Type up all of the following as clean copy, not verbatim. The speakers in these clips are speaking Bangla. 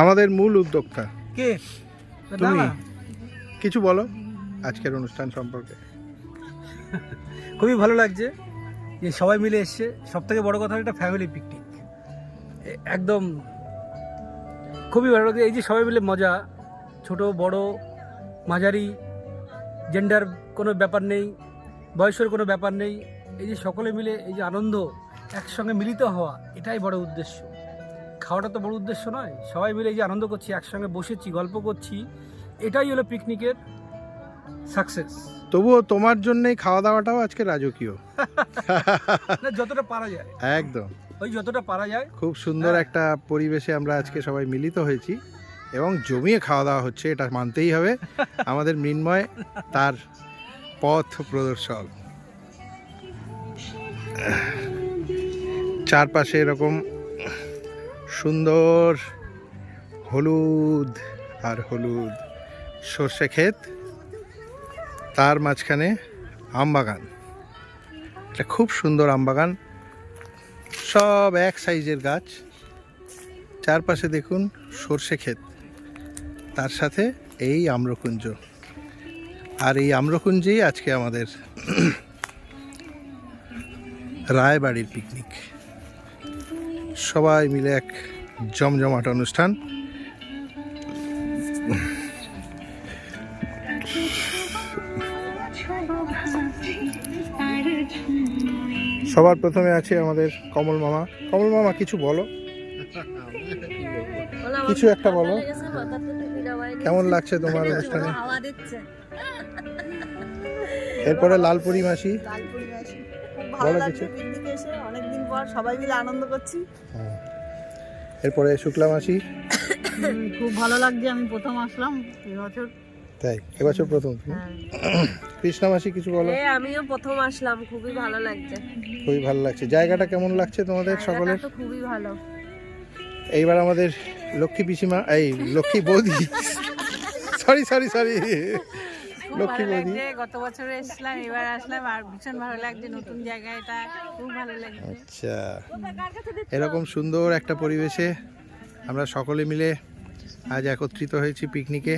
আমাদের মূল উদ্যোক্তা কে? তুমি কিছু বলো আজকের অনুষ্ঠান সম্পর্কে। খুবই ভালো লাগছে যে সবাই মিলে এসছে। সব থেকে বড় কথা এটা ফ্যামিলি পিকনিক, একদম খুবই ভালো লাগে। এই যে সবাই মিলে মজা, ছোট বড় মাঝারি জেন্ডার কোনো ব্যাপার নেই, বয়সের কোনো ব্যাপার নেই। এই যে সকলে মিলে এই যে আনন্দ একসঙ্গে মিলিত হওয়া, এটাই বড় উদ্দেশ্য। খাওয়াটা তো বড় উদ্দেশ্য নয়, সবাই মিলে এই যে আনন্দ করছি, একসঙ্গে বসেছি, গল্প করছি, এটাই হলো পিকনিকের সাকসেস। তবুও তোমার জন্যই খাওয়া দাওয়াটাও আজকে রাজকীয়। যতটা পারা যায়, একদম ওই যতটা পারা যায়। খুব সুন্দর একটা পরিবেশে আমরা আজকে সবাই মিলিত হয়েছি এবং জমিয়ে খাওয়া দাওয়া হচ্ছে, এটা মানতেই হবে। আমাদের মৃন্ময় তার পথ প্রদর্শক। চারপাশে এরকম সুন্দর হলুদ আর হলুদ সর্ষে ক্ষেত, তার মাঝখানে আমবাগান। এটা খুব সুন্দর আমবাগান, সব এক সাইজের গাছ। চারপাশে দেখুন সর্ষে ক্ষেত, তার সাথে এই আম্রকুঞ্জ। আর এই আম্রকুঞ্জেই আজকে আমাদের রায়বাড়ির পিকনিক। সবাই মিলে এক জমজমাট অনুষ্ঠান। সবার প্রথমে আছে আমাদের কমল মামা। কমল মামা কিছু বলো, কিছু একটা বলো। কেমন লাগছে তোমার অনুষ্ঠানে? এরপরে লালপুরি মাসি, বলো কিছু। অনেকদিন পর সবাই মিলে আনন্দ করছি। এরপরে শুক্লা মাসি। খুব ভালো লাগছে, আমি প্রথম আসলাম এবছর। তাই এবছর প্রথম? কৃষ্ণা মাসি কিছু বলো। আমিও প্রথম আসলাম, খুবই ভালো লাগছে। খুবই ভালো লাগছে। জায়গাটা কেমন লাগছে তোমাদের সকলের? খুবই ভালো। এইবার আমাদের লক্ষ্মী পিসিমা, এই লক্ষ্মী বৌদি, সরি সরি সরি, লক্ষ্মী বৌদি। গত বছর এসেছিলাম, এবার আসলাম, আর ভীষণ ভালো লাগছে। নতুন জায়গা, এটা খুব ভালো লাগছে। আচ্ছা, এরকম সুন্দর একটা পরিবেশে আমরা সকলে মিলে আজ একত্রিত হয়েছি পিকনিকে।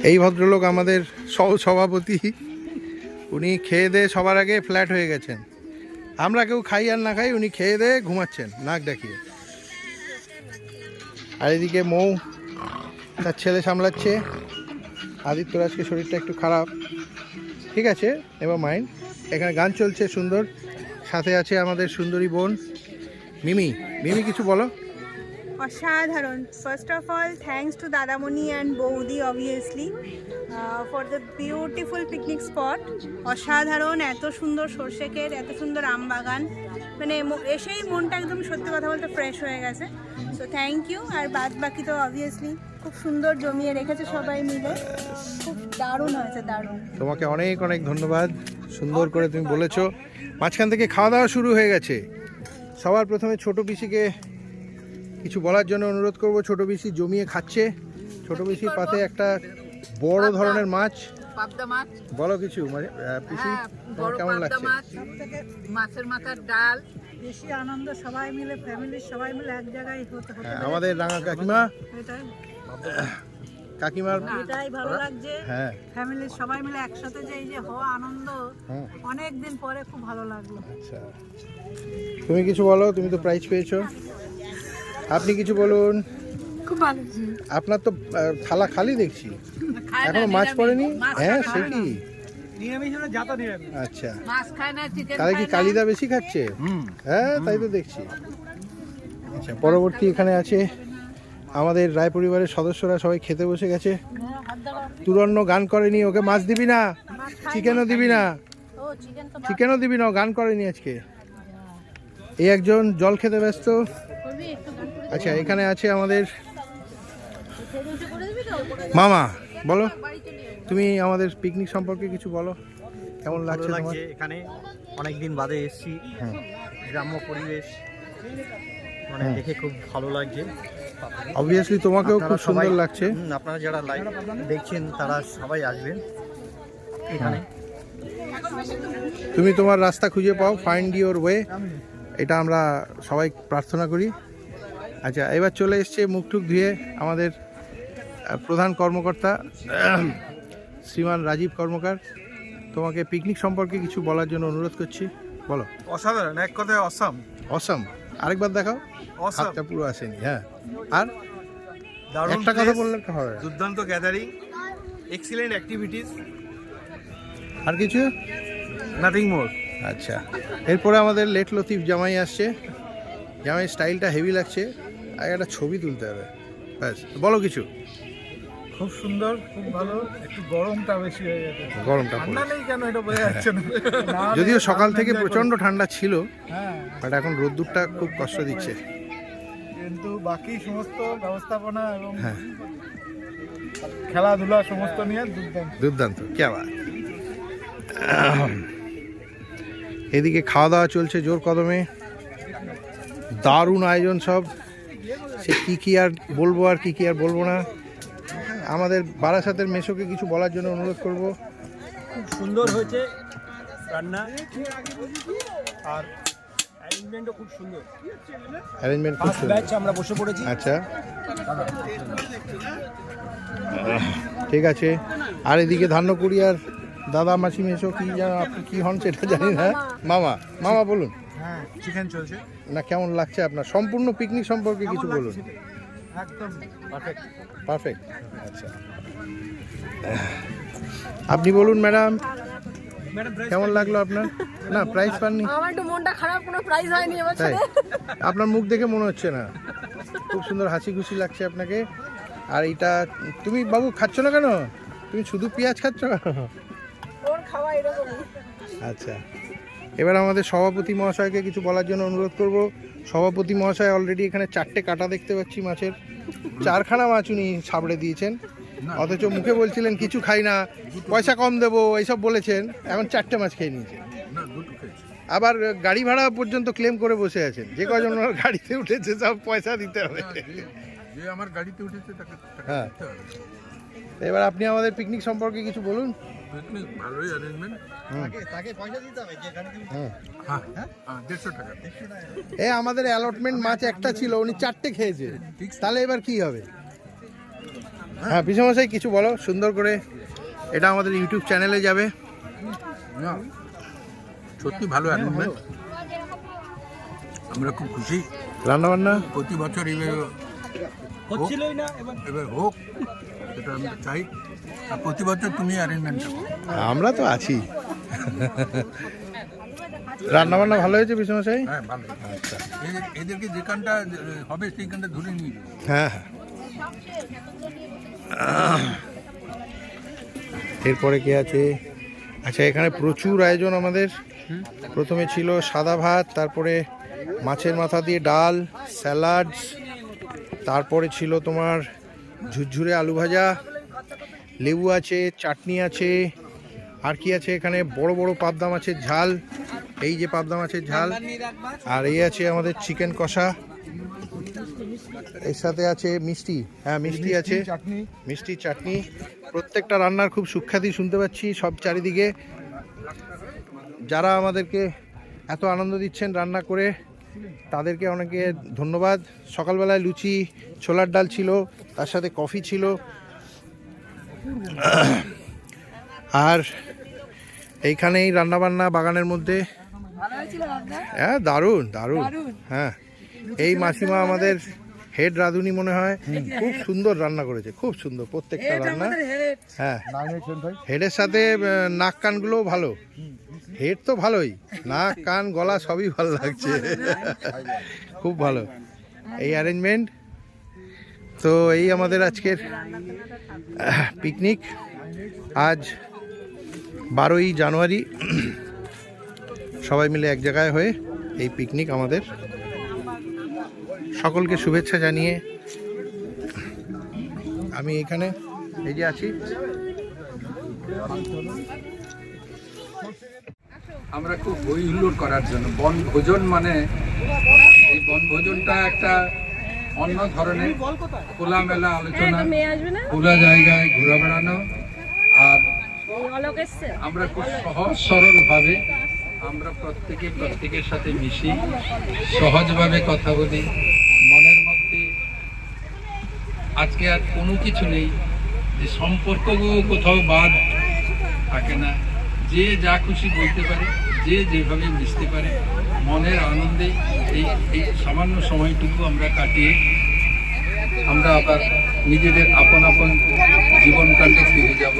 এই ভদ্রলোক আমাদের সহ সভাপতি, উনি খেয়ে দিয়ে সবার আগে ফ্ল্যাট হয়ে গেছেন। আমরা কেউ খাই আর না খাই, উনি খেয়ে দিয়ে ঘুমাচ্ছেন নাক ডাকিয়ে। আর এদিকে মৌ তার ছেলে সামলাচ্ছে। আদিত্যর আজকে শরীরটা একটু খারাপ, ঠিক আছে, এবার মাইন্ড। এখানে গান চলছে সুন্দর, সাথে আছে আমাদের সুন্দরী বোন মিমি। মিমি কিছু বলো। অসাধারণ। First of all thanks to দাদামণি অ্যান্ড বৌদি obviously for the beautiful picnic spot. অসাধারণ, এত সুন্দর সর্ষে ক্ষেত, এত সুন্দর আম বাগান, মানে এসেই মনটা একদম সত্যি কথা বলতে ফ্রেশ হয়ে গেছে। So thank you. আর বাদ বাকি তো অবভিয়াসলি খুব সুন্দর জমিয়ে রেখেছে সবাই মিলে, খুব দারুণ হয়েছে, দারুণ। তোমাকে অনেক অনেক ধন্যবাদ, সুন্দর করে তুমি বলেছো। মাঝখান থেকে খাওয়া দাওয়া শুরু হয়ে গেছে। সবার প্রথমে ছোট পিসিকে কিছু বলার জন্য অনুরোধ করব। ছোট পিসি জমিয়ে খাচ্ছে। ছোট পিসির পাতে একটা বড় ধরনের মাছ, পাবদা মাছ। বলো কিছু পিসি, তোমার কেমন লাগছে? মাছের মাথার ডাল। বেশি আনন্দ সবাই মিলে, ফ্যামিলির সবাই মিলে এক জায়গায় হতে হবে। আমাদের রাঙা কাকিমা, এটাই কাকিমার এটাই ভালো লাগছে। হ্যাঁ, ফ্যামিলির সবাই মিলে একসাথে যে এই যে হওয়া আনন্দ, হ্যাঁ। অনেক দিন পরে খুব ভালো লাগলো। আচ্ছা, তুমি কিছু বলো, তুমি তো প্রাইজ পেয়েছো। আপনি কিছু বলুন। খুব ভালো। আপনার তো থালা খালি দেখছি, এখনো মাছ পড়েনি। হ্যাঁ, সে কি? আচ্ছা, মাছ খায় না, চিকেন তাহলে কি কালিদা বেশি খাচ্ছে? হ্যাঁ, তাই তো দেখছি। আচ্ছা, পরবর্তী এখানে আছে আমাদের রায় পরিবারের সদস্যরা, সবাই খেতে বসে গেছে। তুরন্ন গান করেনি, ওকে মাছ দিবি না, চিকেনও দিবি না, চিকেনও দিবি না, গান করেনি আজকে। এই একজন জল খেতে ব্যস্ত। আচ্ছা, এখানে আছে আমাদের মামা। বলো, তুমি আমাদের পিকনিক সম্পর্কে কিছু বলো, কেমন লাগছে তোমার? এখানে অনেকদিন বাদে এসেছি, গ্রাম্য পরিবেশ মানে দেখে খুব ভালো লাগছে। অবভিয়াসলি তোমাকেও খুব সুন্দর লাগছে। আপনারা যারা লাইভ দেখছেন তারা সবাই আসবেন এখানে। তুমি তোমার রাস্তা খুঁজে পাও, ফাইন্ড ইওর ওয়ে। এটা আমরা সবাই প্রার্থনা করি। আচ্ছা, এবার চলে এসছে মুখ টুক ধুয়ে আমাদের প্রধান কর্মকর্তা শ্রীমান রাজীব কর্মকার। তোমাকে পিকনিক সম্পর্কে কিছু বলার জন্য অনুরোধ করছি, বলো। অসাধারণ, এক কথায় অসাম। অসাম, আরেকবার দেখাও, অসাম, হাতটা পুরো আসেনি। হ্যাঁ, আর দারুণ একটা কথা place, বললে হবে, দুর্দান্ত গ্যাদারিং, এক্সিলেন্ট অ্যাক্টিভিটিস, আর কিছু? Nothing more. আচ্ছা, এরপরে আমাদের লেট লতিফ জামাই আসছে। জামাই স্টাইলটা হেভি লাগছে, আর একটা ছবি তুলতে হবে, ব্যাস। বলো কিছু। খুব সুন্দর, খুব ভালো। একটু গরমটা বেশি হয়ে গেছে। গরমটা ঠান্ডা পড়েছে। নেই কেন এটা বোঝা যাচ্ছে না। যদিও সকাল ঠান্ডা থেকে enjoy প্রচন্ড করি। ঠান্ডা ছিল, হ্যাঁ, বাট এখন রোদ্দুরটা খুব কষ্ট দিচ্ছে। কিন্তু বাকি সমস্ত ব্যবস্থাপনা এবং হ্যাঁ, খেলাধুলা সমস্ত নিয়ে দুর্দান্ত। দুর্দান্ত, কে আবার। এদিকে খাওয়া দাওয়া চলছে জোর কদমে, দারুণ আয়োজন সব। সে কি আর বলবো আর কি আর বলবো না। আমাদের বারাসাতের মেসোকে কিছু বলার জন্য অনুরোধ করব। খুব সুন্দর হয়েছে রান্না, আর অ্যারেঞ্জমেন্টও খুব সুন্দর। অ্যারেঞ্জমেন্ট খুব ফার্স্ট সুন্দর। ব্যাচ আমরা বসে পড়েছি। আচ্ছা, ঠিক আছে। আর এদিকে ধান্যকুড়িয়ার দাদা মাসি মেসো কি যেন, আপনি কি হন সেটা জানি না। মামা, মামা বলুন হ্যাঁ, চিকেন চলছে না, কেমন লাগছে আপনার? সম্পূর্ণ পিকনিক সম্পর্কে কিছু বলুন। একদম পারফেক্ট। পারফেক্ট, আচ্ছা। আপনি বলুন ম্যাডাম, কেমন লাগলো আপনার? না, প্রাইজ পাননি? আমার একটু মনটা খারাপ, কোনো প্রাইজ হয়নি এবার। তাই? আপনার মুখ দেখে মনে হচ্ছে না। খুব সুন্দর হাসি খুশি লাগছে আপনাকে। আর এইটা তুমি বাবু খাচ্ছ না কেন? তুমি শুধু পেঁয়াজ খাচ্ছ কেন? ওর খাওয়া এরকমই। আচ্ছা, এবার আমাদের সভাপতি মহাশয়কে কিছু বলার জন্য অনুরোধ করব। সভাপতি মহাশয় অলরেডি এখানে 4টে কাটা দেখতে পাচ্ছি মাছের, 4খানা মাছ উনি সাবড়ে দিয়েছেন, অথচ মুখে বলছিলেন কিছু খাই না, পয়সা কম দেবো এইসব বলেছেন, এখন 4টে মাছ খেয়ে নিয়েছেন। আবার গাড়ি ভাড়া পর্যন্ত ক্লেম করে বসে আছেন। যে কজন ওনার গাড়িতে উঠেছে সব পয়সা দিতে হবে। যে আমার গাড়িতে উঠেছে তাকে হ্যাঁ। দিতে হবে। তো এবার আপনি আমাদের পিকনিক সম্পর্কে কিছু বলুন। পিকনিক ভালোই অ্যারেঞ্জমেন্ট। তাকে পয়সা দিতে হবে যে গাড়ি হুম। হ্যাঁ, 150 টাকা। এ আমাদের অ্যালটমেন্ট মাছ একটা ছিল, উনি 4টে খেয়েছে, তাহলে এবার কি হবে? হ্যাঁ, পিসমশাই কিছু বলো সুন্দর করে, এটা আমাদের ইউটিউব চ্যানেলে যাবে। না, সত্যি ভালো অ্যারেঞ্জমেন্ট, আমরা খুব খুশি। রান্নাবান্না প্রতি বছর এবার হচ্ছিলই না, এবার হোক, সেটা আমি চাই। আর প্রতি বছর তুমি অ্যারেঞ্জমেন্ট করো। আমরা তো আছি। রান্নাবান্না ভালো হয়েছে পিসমশাই? হ্যাঁ, ভালো। আচ্ছা, এদেরকে যেখানটা হবে সেইখানটা ধরে নিয়ে যাবো। হ্যাঁ হ্যাঁ। এরপরে কি আছে? আচ্ছা, এখানে প্রচুর আয়োজন আমাদের। প্রথমে ছিল সাদা ভাত, তারপরে মাছের মাথা দিয়ে ডাল, স্যালাডস, তারপরে ছিল তোমার ঝুরঝুরে আলু ভাজা, লেবু আছে, চাটনি আছে, আর কি আছে এখানে? বড় বড় পাবদা মাছের ঝাল, এই যে পাবদা মাছের ঝাল, আর এই আছে আমাদের চিকেন কষা, এর সাথে আছে মিষ্টি। হ্যাঁ, মিষ্টি আছে, চাটনি। মিষ্টি চাটনি। প্রত্যেকটা রান্নার খুব সুখ্যাতি শুনতে পাচ্ছি সব চারিদিকে। যারা আমাদেরকে এত আনন্দ দিচ্ছেন রান্না করে, তাদেরকে অনেকে ধন্যবাদ। সকালবেলায় লুচি ছোলার ডাল ছিল, তার সাথে কফি ছিল। আর এইখানেই রান্নাবান্না বাগানের মধ্যে। হ্যাঁ, দারুণ দারুণ। হ্যাঁ, এই মাসিমা আমাদের হেড রাঁধুনি মনে হয়, খুব সুন্দর রান্না করেছে, খুব সুন্দর প্রত্যেকটা রান্না। হ্যাঁ, হেডের সাথে নাক কানগুলোও ভালো। হেড তো ভালোই, নাক কান গলা সবই ভালো লাগছে, খুব ভালো এই অ্যারেঞ্জমেন্ট। তো এই আমাদের আজকের পিকনিক। আজ 12ই জানুয়ারি, সবাই মিলে এক জায়গায় হয়ে এই পিকনিক আমাদের। সকলকে শুভেচ্ছা জানিয়ে আমি এখানে এই যে আছি। আমরা খুব হই হুল্লোড় করার জন্য বনভোজন, মানে এই বনভোজনটা একটা অন্য ধরনের খোলামেলা আলোচনা, খোলা জায়গায় ঘুরে বেড়ানো, আর আমরা খুব সহজ সরল ভাবে আমরা প্রত্যেকে প্রত্যেকের সাথে মিশি, সহজভাবে কথা বলি, মনের মধ্যে আজকে আর কোনো কিছু নেই যে সম্পর্ক কোথাও বাদ থাকে না, যে যা খুশি বলতে পারে, যে যেভাবে মিশতে পারে, মনের আনন্দে এই সামান্য সময়টুকু আমরা কাটিয়ে আমরা আবার নিজেদের আপন আপন জীবনকাণ্ডে ফিরে যাব।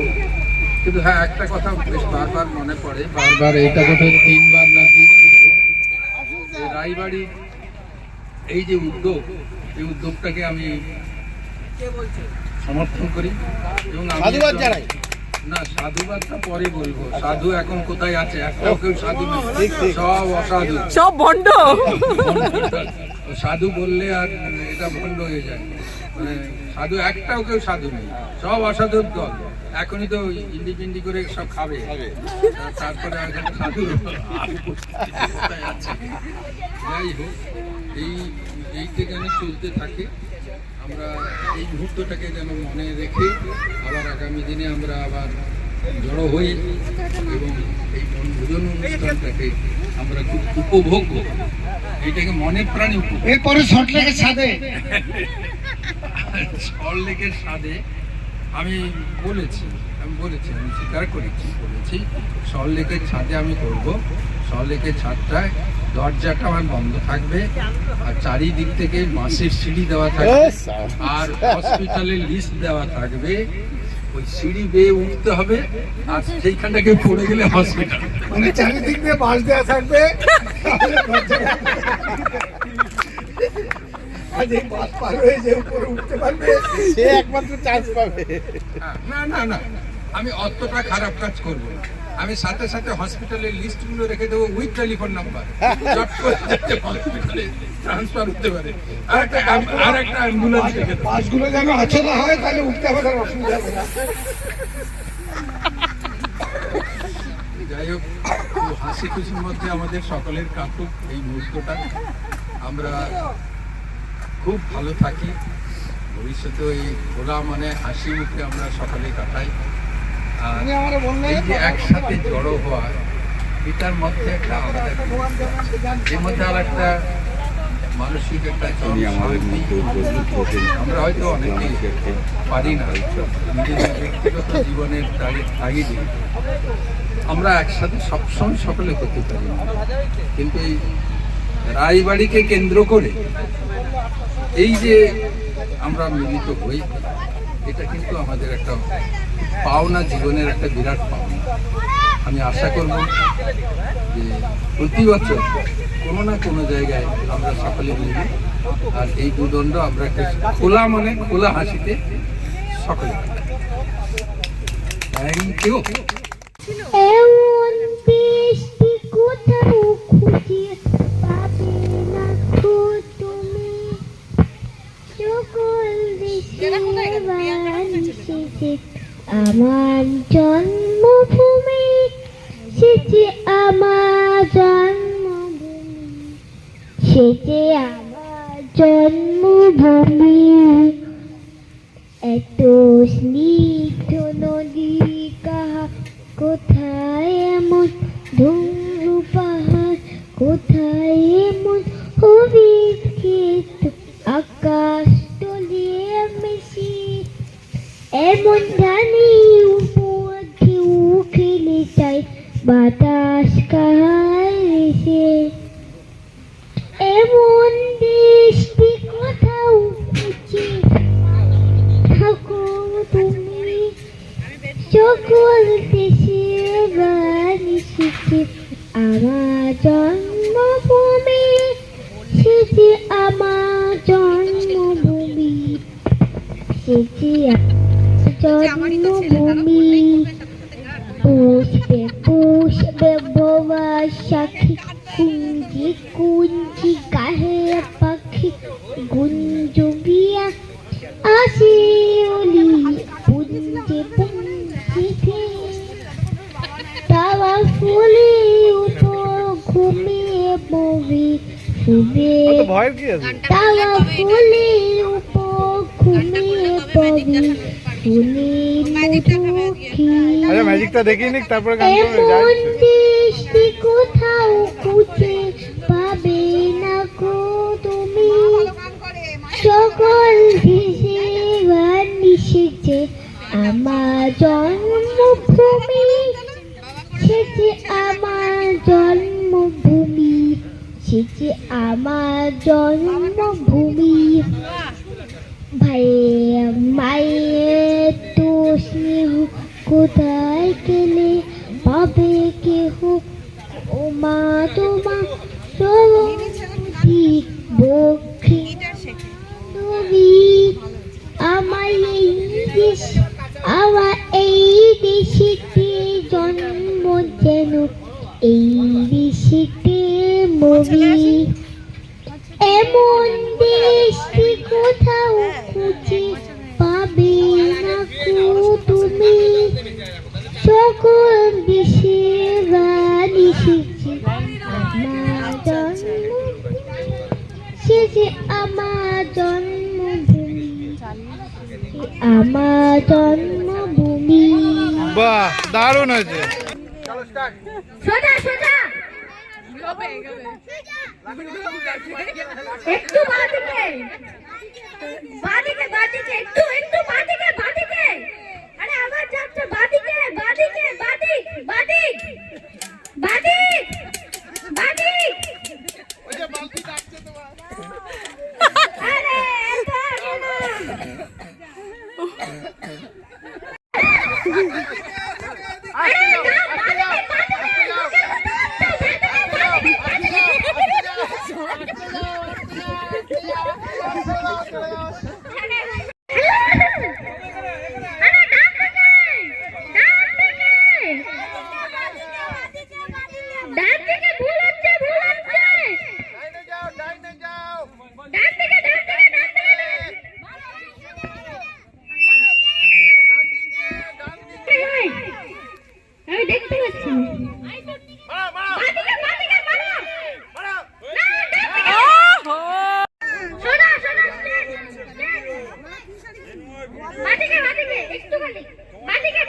কিন্তু হ্যাঁ, একটা কথা বেশ বারবার মনে পড়ে, বারবার এইটা বোধহয় 3 বার না 2 বার হলো, যে রায়বাড়ির এই যে উদ্যোগ, এই উদ্যোগটাকে আমি সমর্থন করি এবং আমি সাধুবাদ জানাই। না, সাধুবাদটা পরে বলবো। সাধু এখন কোথায় আছে? একটাও কেউ সাধু নেই, সব অসাধু, সব ভণ্ড। সাধু বললে আর এটা ভণ্ড হয়ে যায়, মানে সাধু একটাও কেউ সাধু নেই, সব অসাধুর দল। এখনই তো ইন্ডিপিন্ডি করে সব খাবে, তারপরে এখানে সাধু আছে। যাই হোক, এইটা যেন চলতে থাকে, আমরা এই মুহূর্তটাকে যেন মনে রেখে আবার আগামী দিনে আমরা আবার জড়ো হই এবং এই বনভোজন অনুষ্ঠানটাকে আমরা খুব উপভোগ করি, এইটাকে মনে প্রাণে উপভোগ। এরপরে সল্টলেকের ছাদে সল্টলেকের ছাদে আমি বলেছি, আমি স্বীকার করেছি, বলেছি সল্টলেকের ছাদে আমি করব। সল্টলেকের ছাদটায় দরজাটা আমার বন্ধ থাকবে, আর চারিদিক থেকে বাঁশের সিঁড়ি দেওয়া থাকবে, আর হসপিটালের লিস্ট দেওয়া থাকবে। ওই সিঁড়ি বেয়ে উঠতে হবে, আর সেইখানটাকে পড়ে গেলে হসপিটাল। মানে চারিদিক দিয়ে বাস দেওয়া থাকবে, আর এই বাস পার হয়ে যে উপরে উঠতে পারবে সে একমাত্র চান্স পাবে। না না না, আমি অতটা খারাপ কাজ করব না। আমি সাথে সাথে হসপিটালের লিস্টগুলো রেখে দেবো উইথ টেলিফোন নাম্বার, চট করে যাতে হসপিটালে ট্রান্সফার হতে পারে। আর একটা অ্যাম্বুলেন্স রেখে দেবো। বাসগুলো যেন অচেনা হয়, তাহলে উঠতে হবে আর অসুবিধা হবে না। যাই হোক, খুব হাসি খুশির মধ্যে আমাদের সকলের কাটুক এই মুহূর্তটা, আমরা খুব ভালো থাকি, ভবিষ্যতে এই খোলা মানে হাসি মুখে আমরা সকলে কাটাই। আর এই যে একসাথে জড়ো হওয়া, এটার মধ্যে একটা আলাদা, এর মধ্যে আর একটা মানসিক একটা শান্তি। আমরা হয়তো অনেকে পারি না, নিজেদের ব্যক্তিগত জীবনের তাগিদে আমরা একসাথে সবসময় সকলে করতে পারি না, কিন্তু এই রায়বাড়িকে কেন্দ্র করে এই যে আমরা মিলিত হই, এটা কিন্তু আমাদের একটা পাওনা, জীবনের একটা বিরাট পাওনা। আমি আশা করব যে প্রতি বছর কোনো না কোনো জায়গায় আমরা সকলে মিলি, আর এই দুদণ্ড আমরা একটা খোলা মানে খোলা হাসিতে সকলে। Thank you. এমন বৃষ্টি কোথাও খুঁজে পাবে না গো তুমি, সকল দেশের বাণী আমার জন্মভূমি, সেটি আমার জন্মভূমি, সেটি আমার জন্মভূমি। এত স্নিগ্ধ নদী কাহা, কোথায় এমন ধুমরু পাহাড়, কোথায় এমন হবির ক্ষেত, আকাশ তলিয়ে মিশি এমন জানি উপর ঢেউ খেলে চাই, বাতাস কাহার এসে এমন বৃষ্টি কোথাও খুঁজে থাকো তুমি, সকল দেশের বাণী সেটি আমার জন্মভূমি, সেটি আমার জন্মভূমি, সেটি জন্মভূমি। পুষ্পে পুষ্পে ভবা সাক্ষী, কুঞ্জি কুঞ্জি গাহে পাখি, গুঞ্জুগিয়া আসি অলি, পুঞ্জে পুঞ্জিতে তাওয়া ফুলে উপর ঘুমিয়ে পড়ি, শুবে ভয়ের কি আছে? তাওয়া ফুলে উপর ঘুমিয়ে পড়ি, ফুলের মুখোমুখি আচ্ছা ম্যাজিকটা দেখিয়ে নিক তারপরে গান করবে এমন দৃষ্টি কোথাও খুঁজে পাবে না গো তুমি সকল দেশে গান মিশেছে আমার জন্মভূমি সেচে আমার জন্মভূমি সেচে আমার জন্মভূমি ভাইয়ে মায়ের তো স্নেহ কোথায় গেলে পাবে কেহ ও মা তোমার সর্বদিক বক্ষে তুমি আমার এই দেশ আমার এই দেশেতে জন্ম যেন এই দেশেতে মরি এমন দেশটি কোথাও খুঁজে পাবে না গো তুমি সকল দেশে বাণী শিখছে আমার জন্ম শেষে আমার জন্মভূমি আমার জন্মভূমি বাহ দারুণ হয়েছে সোজা সোজা একটু বাদিকে বাদিকে বাদিকে একটু একটু বাদিকে বাদিকে আরে আবার যাচ্ছে বাদিকে বাদিকে বাদিক বাদিক বাদিক বাদিক ওই যে বালতি ডাকছে তোমার আরে এটা না আরে না আমি দেখতে পাচ্ছি বাদিকে বাদিকে একটু বাদিকে